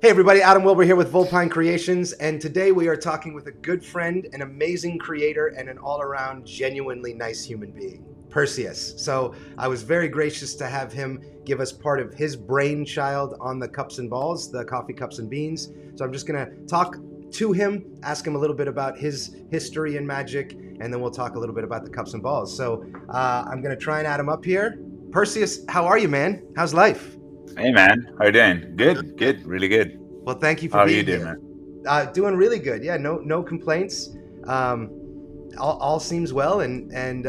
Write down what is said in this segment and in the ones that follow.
Hey everybody, Adam-Wilber here with Volpine Creations, and today we are talking with a good friend, an amazing creator, and an all-around genuinely nice human being, Perseus. So I was very gracious to have him give us part of his brainchild on the cups and balls, the coffee cups and beans. So I'm just gonna talk to him, ask him a little bit about his history in magic, and then we'll talk a little bit about the cups and balls. So I'm gonna try and add him up here. Perseus, how are you, man? How's life? Hey man, how you doing? Good, really good. Well, thank you for How are being you doing, here. man? Doing really good. Yeah, no complaints. All seems well, and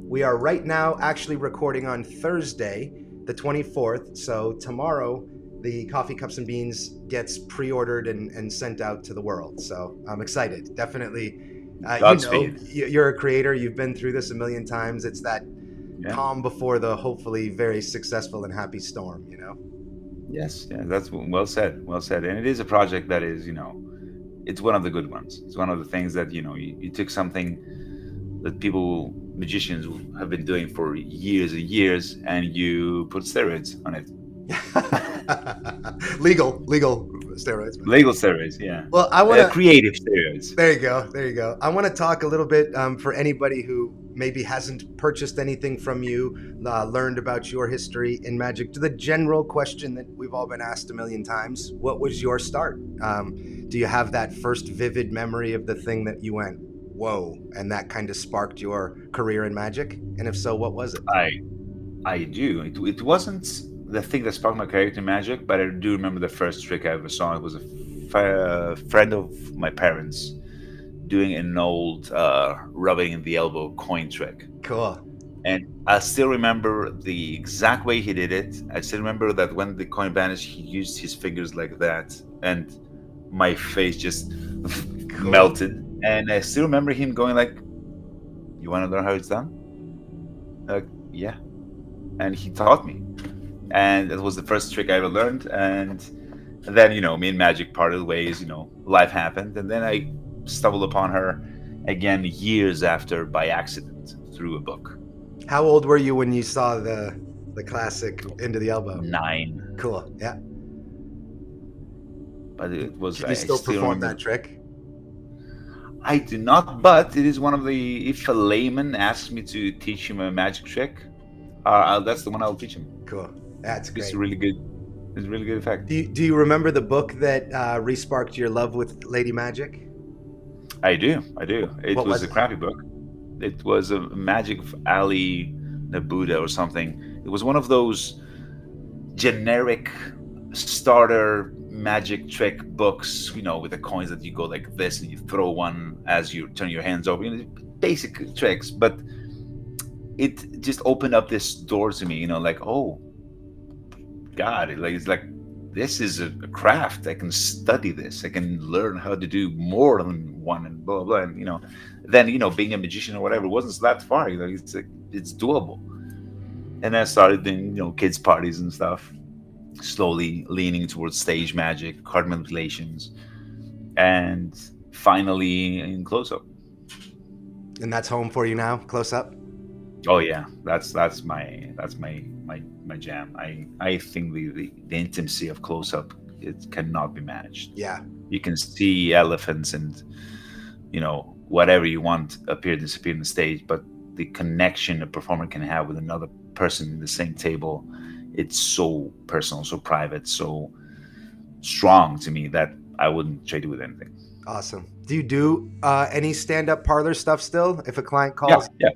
we are right now actually recording on Thursday, the 24th. So tomorrow, the Coffee Cups and Beans gets pre-ordered and sent out to the world. So I'm excited. Definitely, Godspeed. you're a creator. You've been through this a million times. It's that Yeah. calm before the hopefully very successful and happy storm. Yes. Yeah. That's well said. Well said. And it is a project that is, it's one of the good ones. It's one of the things that you took something that magicians have been doing for years and years, and you put steroids on it. legal steroids. Legal steroids. Yeah. Well, I want to. Creative steroids. There you go. I want to talk a little bit for anybody who maybe hasn't purchased anything from you, learned about your history in magic. To the general question that we've all been asked a million times: what was your start? Do you have that first vivid memory of the thing that you went, "Whoa," and that kind of sparked your career in magic? And if so, what was it? I do. It wasn't the thing that sparked my career in magic, but I do remember the first trick I ever saw. It was a friend of my parents doing an old rubbing in the elbow coin trick. Cool. And I still remember the exact way he did it. I still remember that when the coin vanished, he used his fingers like that, and my face just Cool. melted. And I still remember him going like, "You want to learn how it's done?" Like, yeah. And he taught me, and that was the first trick I ever learned. And then me and magic parted ways. Life happened, and then I stumbled upon her again years after by accident through a book. How old were you when you saw the classic Into the Elbow? 9. Cool. Yeah. But it was. Can you still perform that trick? I do not, but it is one of the. If a layman asks me to teach him a magic trick, that's the one I'll teach him. Cool. That's great. It's really good. It's a really good effect. Do you remember the book that resparked your love with Lady Magic? I do. It What was was a it? crappy book. It was a Magic of Ali Nabuda or something. It was one of those generic starter magic trick books, with the coins that you go like this and you throw one as you turn your hands over. Basic tricks, but it just opened up this door to me. Like, oh God, it's like this is a craft. I can study this. I can learn how to do more than one, and blah blah. And then being a magician or whatever wasn't that far. It's doable. And I started doing kids parties and stuff, slowly leaning towards stage magic, card manipulations, and finally in close up. And that's home for you now, close up? Oh yeah, that's my jam. I think the intimacy of close up, it cannot be matched. Yeah. You can see elephants and whatever you want appear, disappear on the stage, but the connection a performer can have with another person in the same table, it's so personal, so private, so strong to me that I wouldn't trade it with anything. Awesome. Do you do any stand-up parlor stuff still? If a client calls, Yeah,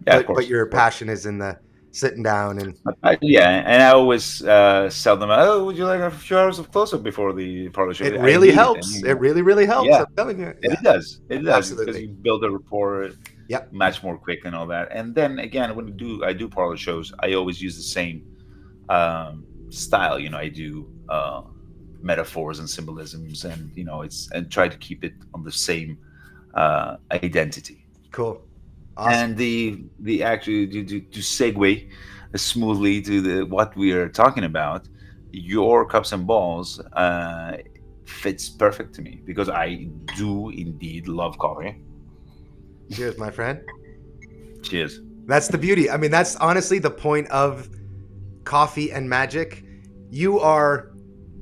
of course. but your passion is in the sitting down and And I always sell them. Oh, would you like a few hours of close-up before the parlor show? it really helps. It really helps. Yeah. I'm telling you. It does. Absolutely. Because you build a rapport, Yep. much more quick and all that. And then again, when I do parlor shows, I always use the same style. I do metaphors and symbolisms, and and try to keep it on the same identity. Cool. Awesome. And the actually to segue smoothly to what we are talking about, your cups and balls fits perfect to me because I do indeed love coffee. Cheers, my friend. Cheers. That's the beauty. I mean, that's honestly the point of coffee and magic. You are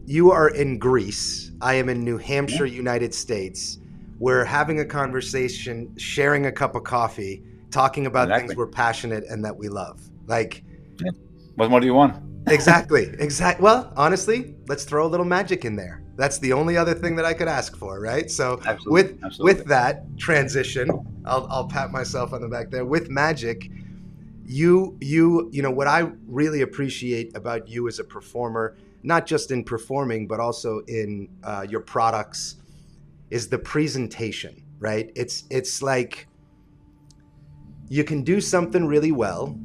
you are in Greece. I am in New Hampshire, United States. We're having a conversation, sharing a cup of coffee, talking about things Exactly. we're passionate and that we love. Like, Yeah. What more do you want? exactly. Well, honestly, let's throw a little magic in there. That's the only other thing that I could ask for, right? So Absolutely. with that transition, I'll pat myself on the back there. With magic, you know what I really appreciate about you as a performer, not just in performing but also in your products, is the presentation, right? It's like you can do something really well.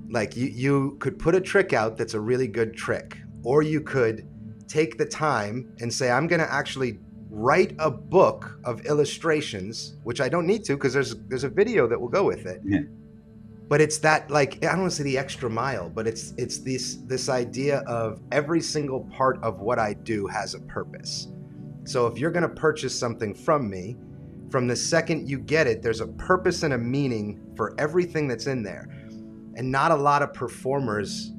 Like you could put a trick out that's a really good trick, or you could take the time and say, I'm going to actually write a book of illustrations, which I don't need to because there's a video that will go with it. Yeah. But it's that, like, I don't want to say the extra mile, but it's this idea of every single part of what I do has a purpose. So if you're going to purchase something from me, from the second you get it, there's a purpose and a meaning for everything that's in there. And not a lot of performers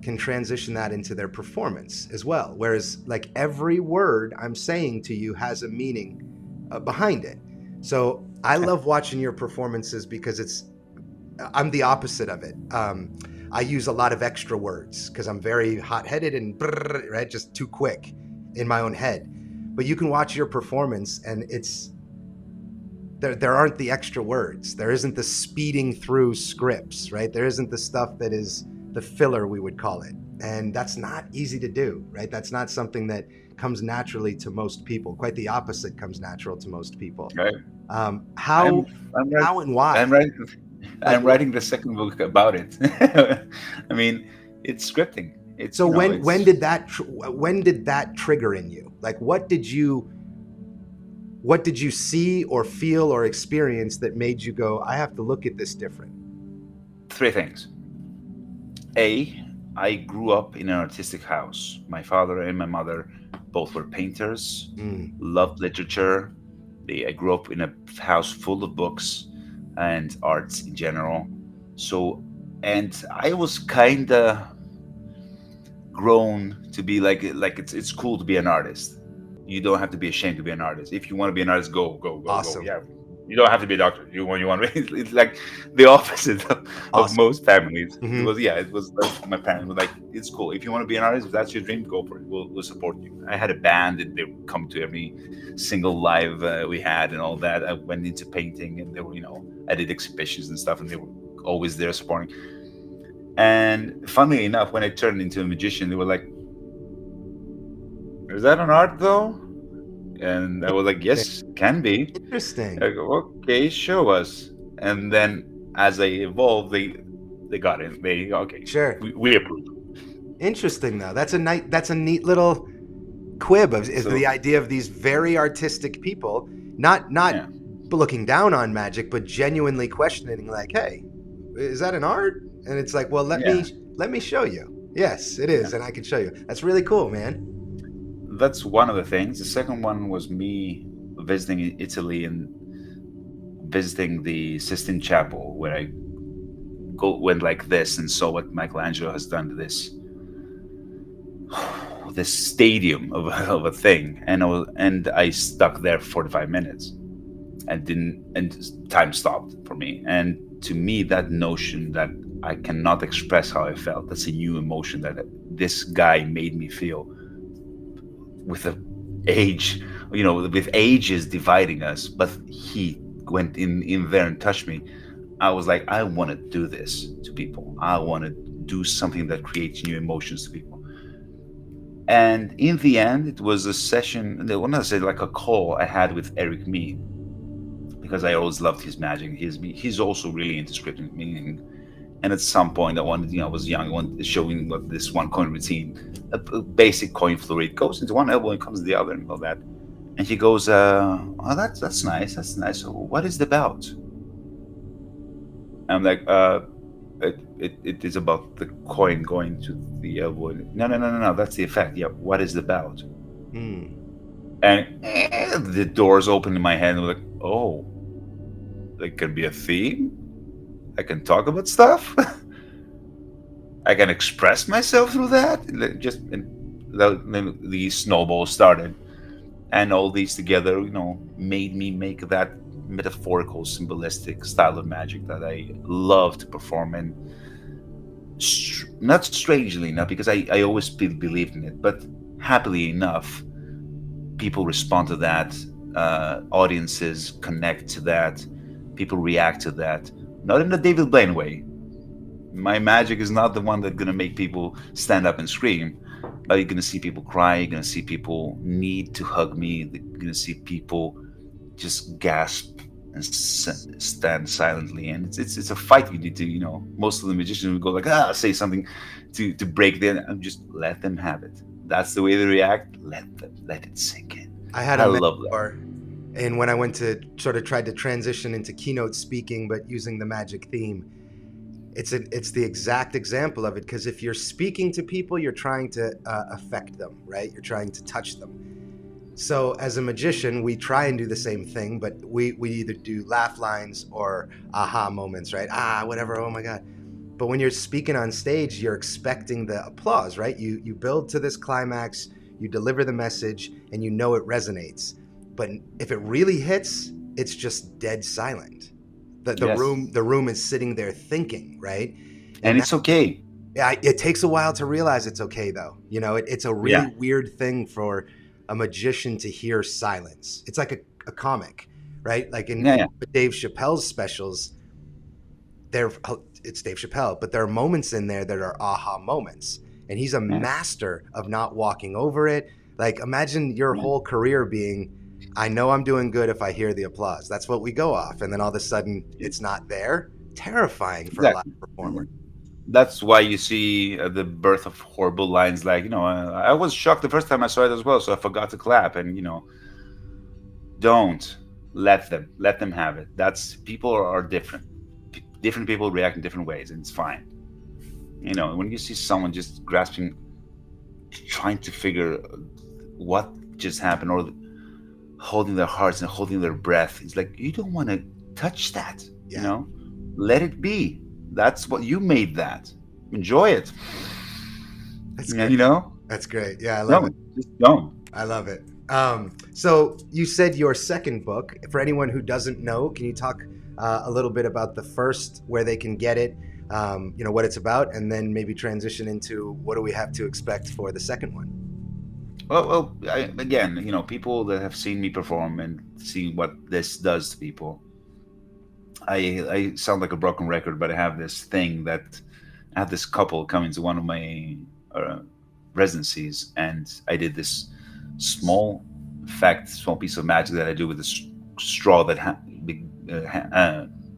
can transition that into their performance as well. Whereas, like, every word I'm saying to you has a meaning behind it. So I love watching your performances because I'm the opposite of it. I use a lot of extra words because I'm very hot-headed and right, just too quick in my own head. But you can watch your performance and it's there aren't the extra words. There isn't the speeding through scripts, right? There isn't the stuff that is the filler, we would call it. And that's not easy to do, right? That's not something that comes naturally to most people. Quite the opposite comes natural to most people. Right. How and why? I'm writing the second book about it. I mean, it's scripting. So when did that trigger in you? Like, what did you see or feel or experience that made you go, I have to look at this different? 3 things. I grew up in an artistic house. My father and my mother both were painters, loved literature. I grew up in a house full of books and arts in general. So, and I was kind of grown to be like it's cool to be an artist. You don't have to be ashamed to be an artist. If you want to be an artist, go. Awesome. Yeah, you don't have to be a doctor. You want it's like the opposite of most families. Mm-hmm. It was like my parents were like, it's cool. If you want to be an artist, if that's your dream, go for it. We'll support you. I had a band and they would come to every single live we had and all that. I went into painting and they were, I did exhibitions and stuff and they were always there supporting. And funnily enough, when I turned into a magician, they were like, is that an art though? And I was like, yes, can be. Interesting. I go, okay, show us. And then as I evolved, they got it. They okay, sure, we approve. Interesting though. That's a neat little quib of the idea of these very artistic people, not looking down on magic, but genuinely questioning, like, hey, is that an art? And it's like, well, let me show you. Yes, it is, and I can show you. That's really cool, man. That's one of the things. The second one was me visiting Italy and visiting the Sistine Chapel, where I went like this and saw what Michelangelo has done to this stadium of a thing, and I stuck there for 45 minutes, and time stopped for me. And to me, that notion that I cannot express how I felt, that's a new emotion that this guy made me feel. With with ages dividing us, but he went in there and touched me. I was like, I want to do this to people. I want to do something that creates new emotions to people. And in the end, it was a session, when I say like a call I had with Eric Mee, because I always loved his magic. He's also really into scripting meaning. And at some point, I wanted, I was young, I wanted to show him what this one coin routine, a basic coin flurry. It goes into one elbow and comes to the other and all that. And he goes, oh, that's nice. That's nice. So what is it about? I'm like, it is about the coin going to the elbow. No. That's the effect. Yeah. What is it about? And the doors open in my head and I'm like, oh, there can be a theme. I can talk about stuff. I can express myself through that. then the snowball started, and all these together, made me make that metaphorical, symbolistic style of magic that I love to perform. And not strangely enough, because I always believed in it, but happily enough, people respond to that. Audiences connect to that. People react to that. Not in the David Blaine way. My magic is not the one that's gonna make people stand up and scream. But you're gonna see people cry. You're gonna see people need to hug me. You're gonna see people just gasp and stand silently. And it's a fight. You need to, most of the magicians will go like, say something to break them. And just let them have it. That's the way they react. Let it sink in. I love that. And when I went to sort of tried to transition into keynote speaking, but using the magic theme, it's the exact example of it. Because if you're speaking to people, you're trying to affect them, right? You're trying to touch them. So as a magician, we try and do the same thing, but we either do laugh lines or aha moments, right? Whatever, oh my God. But when you're speaking on stage, you're expecting the applause, right? You build to this climax, you deliver the message, and you know it resonates. But if it really hits, it's just dead silent. The room is sitting there thinking, right? And it's okay. Yeah, it takes a while to realize it's okay, though. It's a really weird thing for a magician to hear silence. It's like a comic, right? Like in Dave Chappelle's specials, it's Dave Chappelle, but there are moments in there that are aha moments. And he's a master of not walking over it. Like, imagine your whole career being, I know I'm doing good if I hear the applause. That's what we go off. And then all of a sudden, it's not there. Terrifying for a live performer. That's why you see the birth of horrible lines like, I was shocked the first time I saw it as well, so I forgot to clap. And, don't let them have it. People are different. Different people react in different ways, and it's fine. When you see someone just grasping, trying to figure what just happened, or holding their hearts and holding their breath, it's like, you don't want to touch that. Let it be. That's what you made. That enjoy it. That's great. That's great. Yeah, I love it. Just don't. I love it. So you said your second book. For anyone who doesn't know, can you talk a little bit about the first, where they can get it, what it's about, and then maybe transition into what do we have to expect for the second one? Well, again, people that have seen me perform and see what this does to people, I sound like a broken record, but I have this thing that I had this couple come into one of my residencies, and I did this small piece of magic that I do with a straw that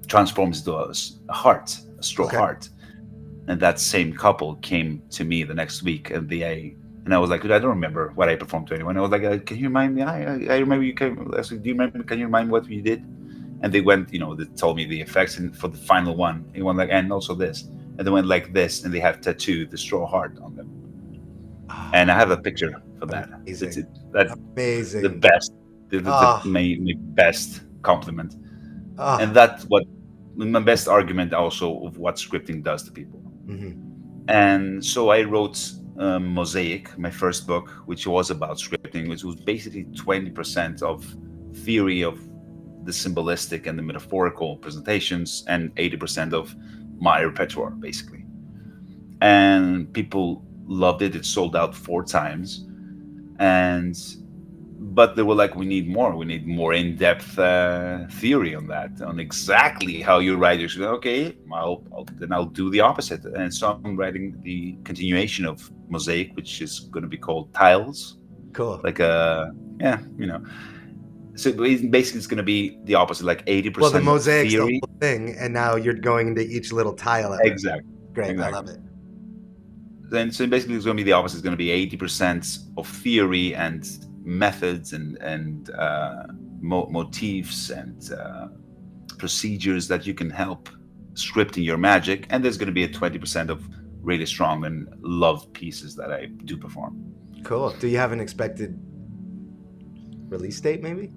transforms into a heart, a straw heart. And that same couple came to me the next week, and I was like, I don't remember what I performed to anyone. I was like, can you remind me? I remember you came last week. Do you remember? Can you remind me what you did? And they went, they told me the effects, and for the final one, they went like, and also this, and they went like this, and they have tattooed the straw heart on them. And I have a picture for that. Amazing. That's amazing. The best, my best compliment. And that's what my best argument also of what scripting does to people. Mm-hmm. And so I wrote Mosaic, my first book, which was about scripting, which was basically 20% of theory of the symbolistic and the metaphorical presentations, and 80% of my repertoire, basically. And people loved it. It sold out 4 times. But they were like, we need more in-depth theory on that, on exactly how you write it. Okay, I'll do the opposite. And so I'm writing the continuation of Mosaic, which is going to be called Tiles. Cool. Like so basically it's going to be the opposite, like 80% well, the mosaic's theory. The whole thing, and now you're going into each little tile of it. Exactly. Great, exactly. I love it. Then so basically it's going to be the opposite. It's going to be 80% of theory and methods and motifs and procedures that you can help scripting your magic, and there's going to be a 20% of really strong and loved pieces that I do perform. Cool. Do you have an expected release date, maybe?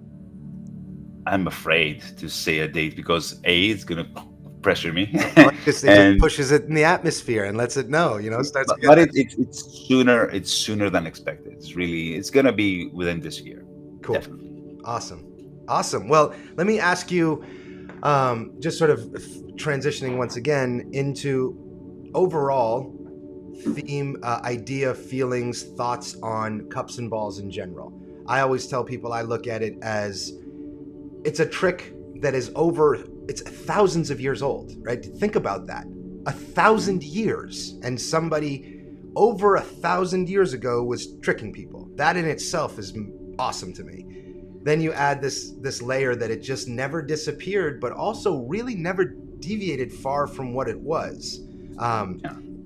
I'm afraid to say a date because A, it's going to pressure me. It just And pushes it in the atmosphere and lets it know, starts to get but that. it's sooner than expected. It's gonna be within this year. Cool. Definitely. Awesome. Well, let me ask you, just sort of transitioning once again into overall theme, idea, feelings, thoughts on cups and balls in general. I always tell people I look at it as it's a trick that is it's thousands of years old, right? Think about that. 1,000 years, and somebody over 1,000 years ago was tricking people. That in itself is awesome to me. Then you add this layer that it just never disappeared, but also really never deviated far from what it was.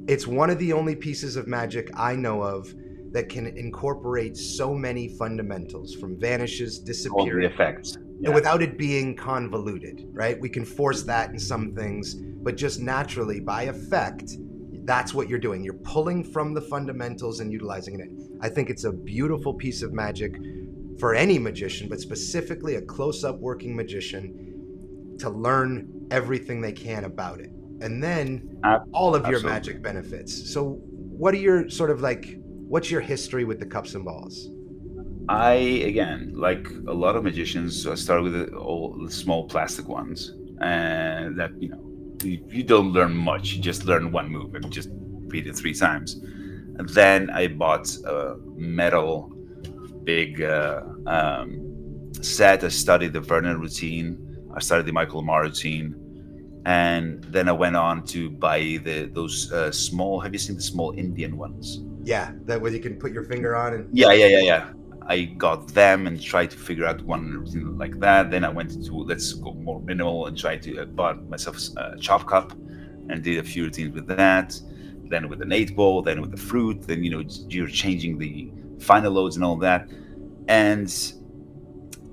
It's one of the only pieces of magic I know of that can incorporate so many fundamentals, from vanishes, disappearing, all the effects, without it being convoluted, right? We can force that in some things, but just naturally, by effect, that's what you're doing. You're pulling from the fundamentals and utilizing it. I think it's a beautiful piece of magic for any magician, but specifically a close-up working magician, to learn everything they can about it. And then all of your magic benefits. So what are your what's your history with the cups and balls? Again, like a lot of magicians, I start with all the small plastic ones, and that you don't learn much. You just learn one move and just repeat it 3 times. And then I bought a metal big set. I studied the Vernon routine. I studied the Michael Lamar routine, and then I went on to buy those small. Have you seen the small Indian ones? Yeah, that way you can put your finger on and. Yeah. I got them and tried to figure out one routine like that. Then I went to let's go more minimal and tried to bought myself a chop cup and did a few routines with that. Then with an 8-ball, then with the fruit. Then you're changing the final loads and all that. And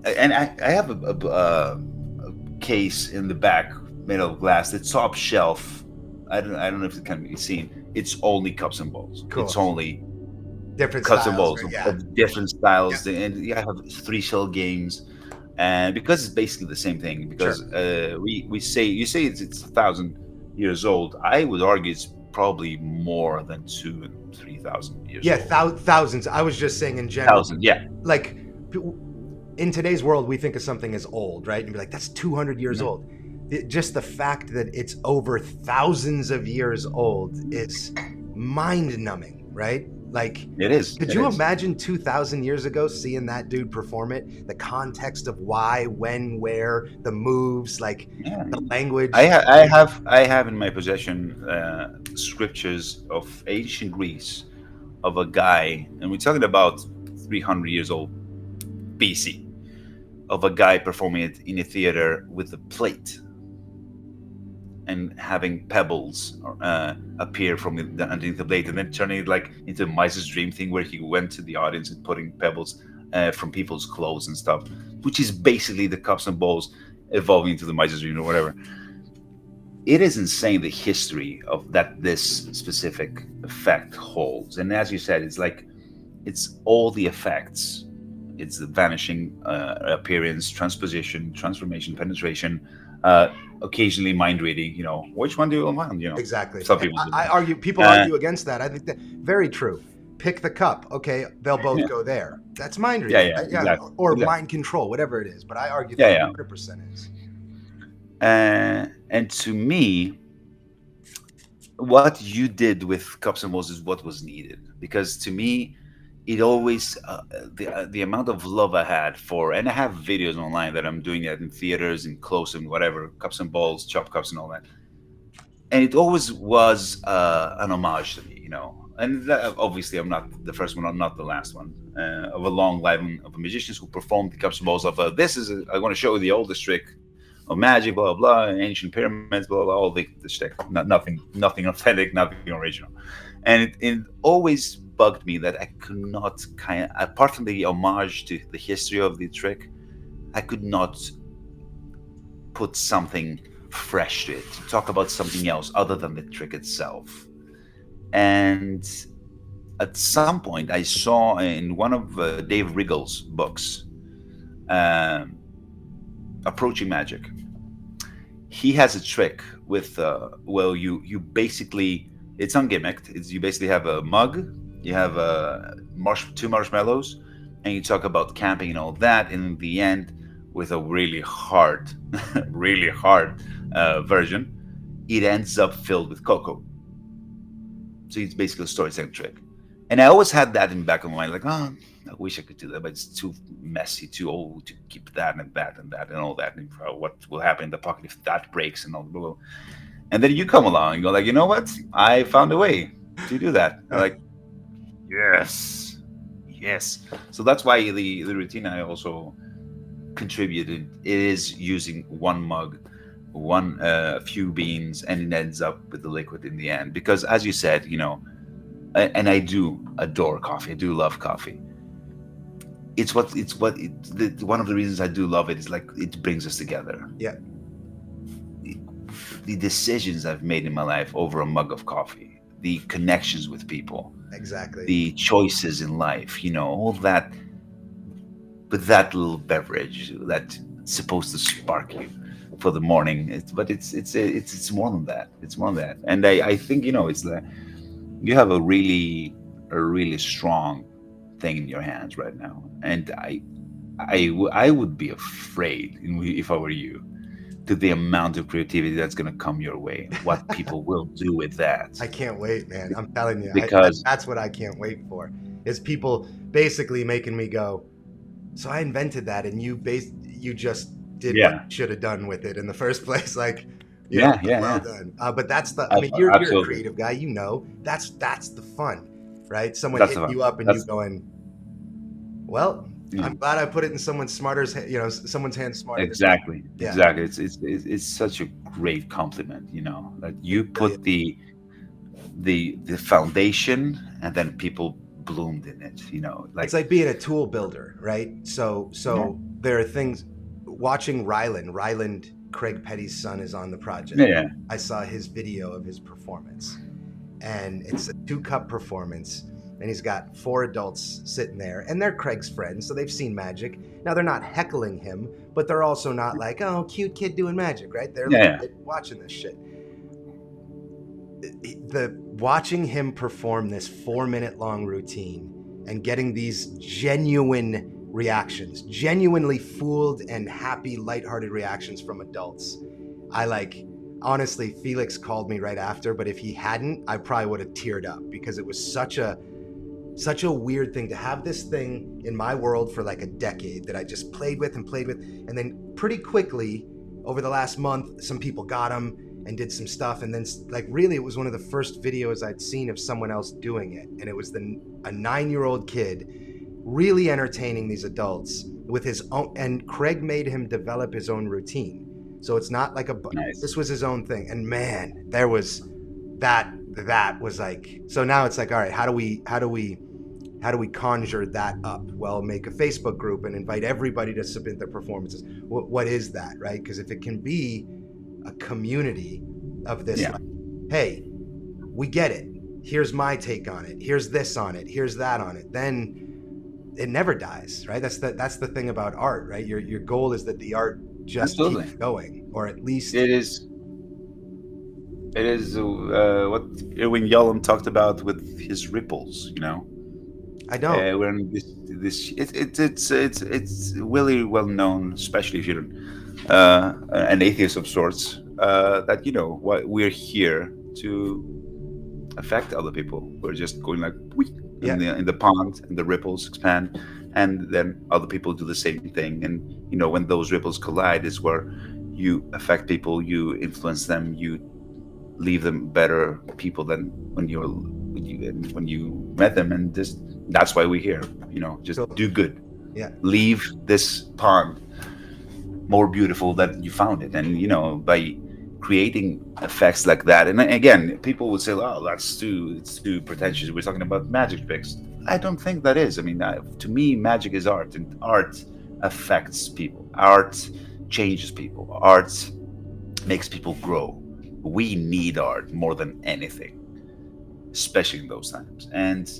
I have a case in the back made of glass. The top shelf, I don't know if it can be seen. It's only cups and balls. Cool. It's only different cups styles, and balls, right? Yeah. of different styles, and I have 3 shell games, and because it's basically the same thing. Because you say it's 1,000 years old. I would argue it's probably more than 2,000 and 3,000 years. Yeah, thousands. I was just saying in general. Thousands, yeah. Like in today's world, we think of something as old, right? And be like, that's 200 years old. Just the fact that it's over thousands of years old is mind-numbing, right? Like, it is. Could you imagine 2,000 years ago seeing that dude perform it? The context of why, when, where, the moves, like the language. I have in my possession scriptures of ancient Greece of a guy, and we're talking about 300 years old BC, of a guy performing it in a theater with a plate and having pebbles appear from underneath the blade, and then turning it like into a miser's dream thing, where he went to the audience and putting pebbles from people's clothes and stuff, which is basically the cups and balls evolving into the miser's dream or whatever. It is insane, the history of that this specific effect holds. And as you said, it's all the effects. It's the vanishing, appearance, transposition, transformation, penetration, occasionally mind reading. Which one do you want? Exactly. Some people people argue against that. I think that very true. Pick the cup. Okay, they'll both go there. That's mind reading. Yeah, right? exactly. Or mind control, whatever it is. But I argue that 100% is. And to me, what you did with cups and balls is what was needed, because to me, it always the amount of love I had for, and I have videos online that I'm doing it in theaters and close and whatever, cups and balls, chop cups and all that, and it always was an homage to me, And obviously, I'm not the first one, I'm not the last one, of a long line of magicians who performed the cups and balls of I want to show you the oldest trick of magic, blah blah blah, ancient pyramids, blah blah, all the shtick, nothing authentic, nothing original, and it always bugged me that I could not apart from the homage to the history of the trick, I could not put something fresh to it, to talk about something else other than the trick itself. And at some point, I saw in one of Dave Riggle's books, Approaching Magic, he has a trick with well, you basically, it's ungimmicked. It's, you basically have a mug, you have two marshmallows, and you talk about camping and all that. And in the end, with a really hard, really hard version, it ends up filled with cocoa. So it's basically a storytelling trick. And I always had that in the back of my mind, like, oh, I wish I could do that, but it's too messy, too old to keep that and that and that and all that. And what will happen in the pocket if that breaks and all blah, blah. And then you come along and go like, you know what? I found a way to do that. I'm like, yes, yes. So that's why the routine I also contributed. It is using one mug, one few beans, and it ends up with the liquid in the end. Because as you said, and I do adore coffee. I do love coffee. One of the reasons I do love it is like it brings us together. Yeah. The decisions I've made in my life over a mug of coffee, the connections with people, Exactly. the choices in life, all that, with that little beverage that's supposed to spark you for the morning. It's more than that. It's more than that. And I think it's like you have a really strong thing in your hands right now. And I would be afraid if I were you, to the amount of creativity that's going to come your way, what people will do with that. I can't wait, man. I'm telling you, Because that's what I can't wait for, is people basically making me go, so I invented that, and you just did what you should have done with it in the first place. Like, well done. But that's I mean, you're a creative guy, that's the fun, right? Someone hitting you up and you going, well, I'm glad I put it in someone's someone's hands smarter. Exactly. It's such a great compliment, that you put the foundation and then people bloomed in it, it's like being a tool builder, right? So there are things. Watching Ryland, Craig Petty's son, is on the project. I saw his video of his performance, and it's a 2-cup performance, and he's got 4 adults sitting there, and they're Craig's friends, so they've seen magic. Now they're not heckling him, but they're also not like, oh, cute kid doing magic, right? They're watching this shit. Watching him perform this 4-minute long routine and getting these genuine reactions, genuinely fooled and happy, lighthearted reactions from adults. Honestly, Felix called me right after, but if he hadn't, I probably would have teared up, because it was such a weird thing to have this thing in my world for like a decade that I just played with. And then pretty quickly over the last month, some people got him and did some stuff. And then really, it was one of the first videos I'd seen of someone else doing it. And it was a 9-year-old kid really entertaining these adults with his own, and Craig made him develop his own routine. So it's not like this was his own thing. And man, there was that was like, so now it's like, all right, how do we conjure that up? Well, make a Facebook group and invite everybody to submit their performances. What is that, right? Because if it can be a community of this, like, hey, we get it. Here's my take on it. Here's this on it. Here's that on it. Then it never dies, right? That's the thing about art, right? Your goal is that the art just keeps going, or at least it is. It is what Irwin Yalom talked about with his ripples. I don't. When it's really well known, especially if you're an atheist of sorts, that what we're here to affect other people. We're just going like in the pond, and the ripples expand, and then other people do the same thing. And when those ripples collide is where you affect people, you influence them, you leave them better people than when you met them. And that's why we're here. Just do good. Leave this pond more beautiful than you found it. And by creating effects like that, and again, people would say, oh, it's too pretentious, we're talking about magic tricks. I don't think that is. I mean, to me, magic is art, and art affects people. Art changes people. Art makes people grow. We need art more than anything, especially in those times. And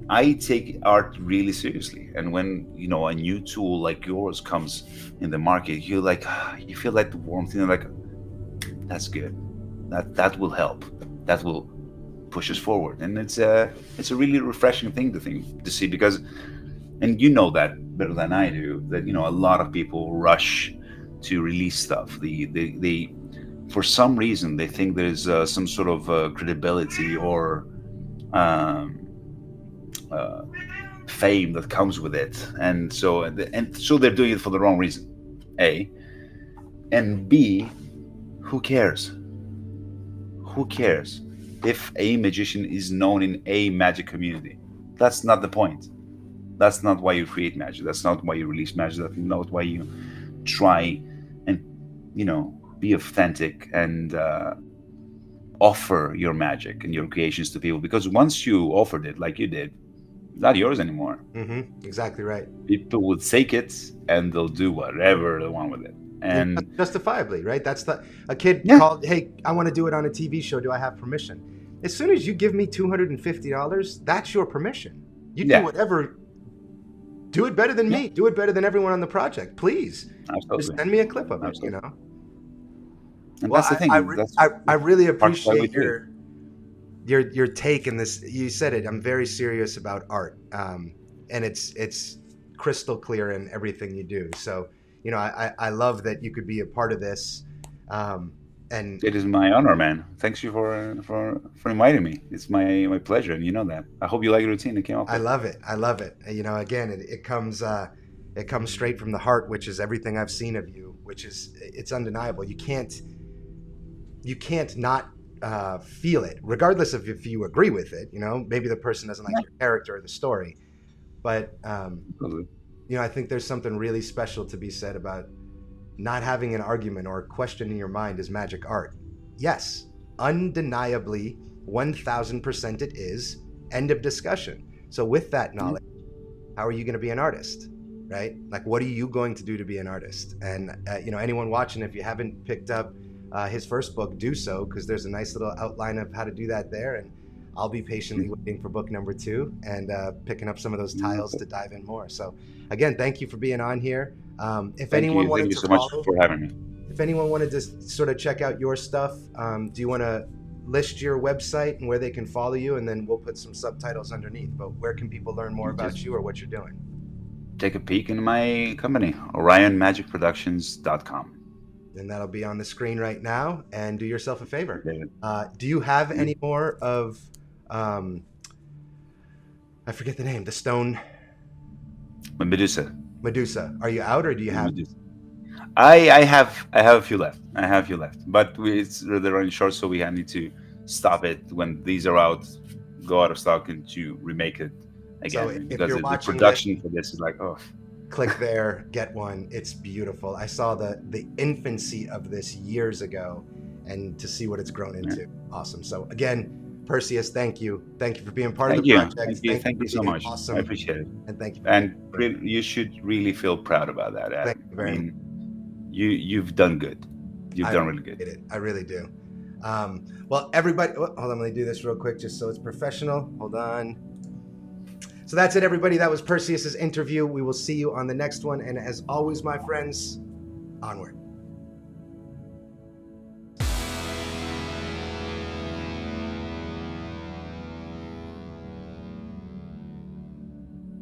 I take art really seriously. And when a new tool like yours comes in the market, you feel like the warmth, like that's good. That will help. That will push us forward, and it's a really refreshing thing to see, because, and you know that better than I do, that a lot of people rush to release stuff. They for some reason they think there's some sort of credibility or um, uh, fame that comes with it, and so they're doing it for the wrong reason. A and B, who cares? Who cares if a magician is known in a magic community? That's not the point. That's not why you create magic. That's not why you release magic. That's not why you try and be authentic and offer your magic and your creations to people. Because once you offered it, like you did, it's not yours anymore. Exactly right. People will take it and they'll do whatever they want with it. And justifiably, right? That's a kid called, hey, I want to do it on a TV show. Do I have permission? As soon as you give me $250, that's your permission. You do whatever. Do it better than me. Do it better than everyone on the project, please. Absolutely. Just send me a clip of it. Absolutely. And well, that's the thing. I really appreciate your take in this. You said it. I'm very serious about art, and it's crystal clear in everything you do. So. I love that you could be a part of this, and it is my honor, man. Thanks you for inviting me. It's my pleasure, and you know that. I hope you like the routine that came up with. I love it. Again, it comes straight from the heart, which is everything I've seen of you, which is it's undeniable. You can't not feel it, regardless of if you agree with it. Maybe the person doesn't like your character or the story, but. I think there's something really special to be said about not having an argument or questioning your mind is magic art. Yes, undeniably, 1000% it is. End of discussion. So with that knowledge, how are you going to be an artist, right? Like, what are you going to do to be an artist? And, anyone watching, if you haven't picked up his first book, do so, because there's a nice little outline of how to do that there. And I'll be patiently waiting for book number 2 and picking up some of those tiles to dive in more. So again, thank you for being on here. If anyone wanted to follow, much for having me. If anyone wanted to sort of check out your stuff, do you want to list your website and where they can follow you? And then we'll put some subtitles underneath. But where can people learn more about you or what you're doing? Take a peek in my company, OrionMagicProductions.com. And that'll be on the screen right now. And do yourself a favor. Do you have any more of... I forget the name. The stone. Medusa. Are you out, or do you have? Medusa. I have a few left. But they're running short, so we need to stop it when these are out, go out of stock, and to remake it again. So because the production for this is like, click there, get one. It's beautiful. I saw the infancy of this years ago, and to see what it's grown into, awesome. So again. Perseus, thank you for being part of the project. Thank you so much. Awesome. I appreciate it. And thank you. And you should really feel proud about that, Adam. Thank you very much. You've done good. You've done really good. I really do. Well, everybody, hold on, let me do this real quick just so it's professional. Hold on. So that's it, everybody. That was Perseus's interview. We will see you on the next one. And as always, my friends, onward.